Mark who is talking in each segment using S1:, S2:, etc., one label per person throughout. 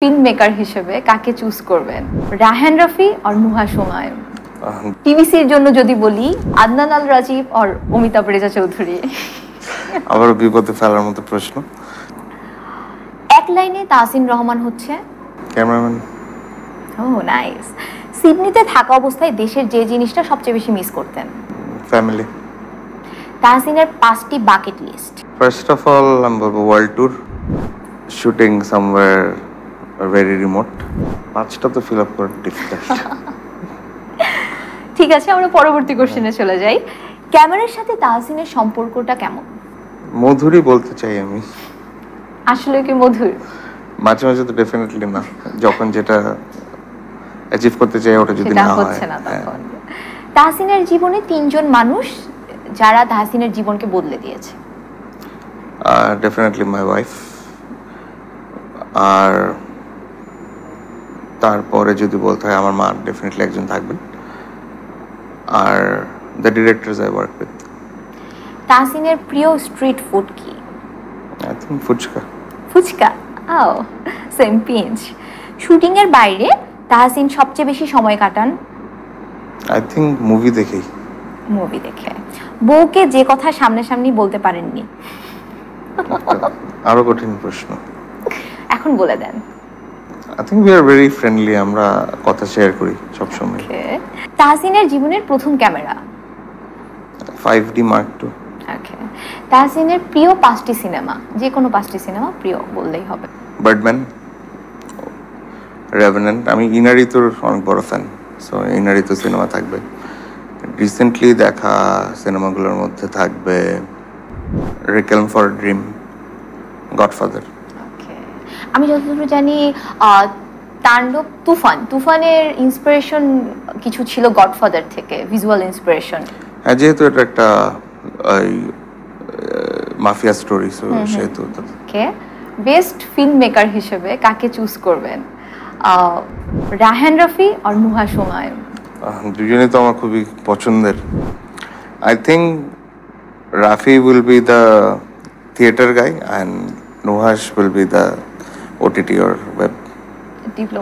S1: Film maker হিসেবে কাকে choose করবেন, রায়হান রাফি আর নুহাস হুমায়ুন? টিভিসির জন্য যদি বলি আদনান আল রাজীব আর অমিতাভ রেজা চৌধুরী?
S2: আবার বিপদে ফেলার মতো প্রশ্ন।
S1: এক লাইনে তাহসিন রহমান হচ্ছে
S2: ক্যামেরাম্যান।
S1: ও নাইস। সিডনিতে থাকা অবস্থায় দেশের যে জিনিসটা সবচেয়ে বেশি মিস করতেন?
S2: ফ্যামিলি।
S1: তাহসিনের 5টি bucket list.
S2: First of all আমি বলবো world tour, shooting somewhere very remote. 5টা তো ফিল আপ করা ডিফিকাল্ট।
S1: ঠিক আছে, আমরা পরবর্তী কোশ্চেনে চলে যাই। ক্যামেরার সাথে তাহসিনের সম্পর্কটা কেমন?
S2: মধুরই বলতে চাই আমি।
S1: আসলে কি মধুর?
S2: মাঝে মাঝে তো ডেফিনেটলি না, যখন যেটা অ্যাচিভ করতে চাই ওটা যদি
S1: সেটা
S2: না হয়।
S1: হচ্ছে না তখন। তাহসিনের জীবনে 3জন মানুষ যারা তাহসিনের জীবনকে বদলে দিয়েছে।
S2: ডেফিনেটলি মাই ওয়াইফ, আর তারপরে যদি বলতে হয় আমার মা ডেফিনেটলি একজন থাকবেন, আর the directors I work with.
S1: তাহসিনের প্রিয় স্ট্রিট ফুড কি?
S2: I think fuchka.
S1: Fuchka. Oh same pinch. Shooting এর বাইরে তাহসিন সবচেয়ে বেশি সময় কাটান?
S2: আই থিঙ্ক মুভি দেখেই।
S1: মুভি দেখে। বউকে যে কথা সামনাসামনি বলতে পারেননি?
S2: আরো কঠিন প্রশ্ন।
S1: এখন বলে দেন।
S2: I think we are very friendly, আমরা কথা শেয়ার করি সবসময়।
S1: তাহসিনের জীবনের প্রথম camera?
S2: 5D Mark II।
S1: Okay. তাহসিনের প্রিয় 5টি সিনেমা, যে কোনো 5টি সিনেমা প্রিয় বললেই হবে।
S2: বার্ডম্যান, রেভেনেন্ট। আমি ইনারিতুর অনেক বড় ফ্যান, সো ইনারিতু সিনেমা থাকবে। রিসেন্টলি দেখা সিনেমাগুলোর মধ্যে থাকবে রিকেলম ফর ড্রিম, গডফাদার।
S1: ওকে। আমি যতদূর জানি তাণ্ডব তুফানের ইন্সপিরেশন কিছু ছিল গডফাদার থেকে, ভিজুয়াল ইন্সপিরেশন।
S2: হ্যাঁ, যেহেতু এটা একটা মাফিয়া স্টোরি, সো সেহেতু।
S1: ওকে। বেস্ট ফিল্ম মেকার হিসেবে কাকে চুজ করবেন, রায়হান রাফি আর নুহাস হুমায়ুন?
S2: দুজনেই তো আমার খুবই পছন্দের। I think Rafi will be the theatre guy and Nuhash will be the OTT or web.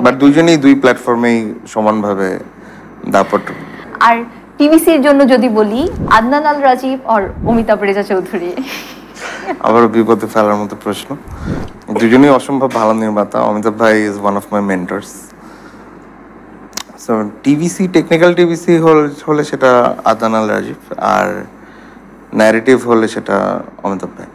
S2: But দুজনেই দুই প্ল্যাটফর্মেই সমানভাবে দাপট।
S1: আর টিভিসির জন্য যদি বলি আদনান আল রাজীব আর অমিতাভ রেজা চৌধুরী?
S2: আবারও বিপদে ফেলার মতো প্রশ্ন। দুজনেই অসম্ভব ভালো নির্মাতা। অমিতাভ ভাই is one of my mentors. So TVC, technical TVC হলে সেটা আদনান আল রাজীব, আর ন্যারেটিভ হলে সেটা অমিতাভ ভাই।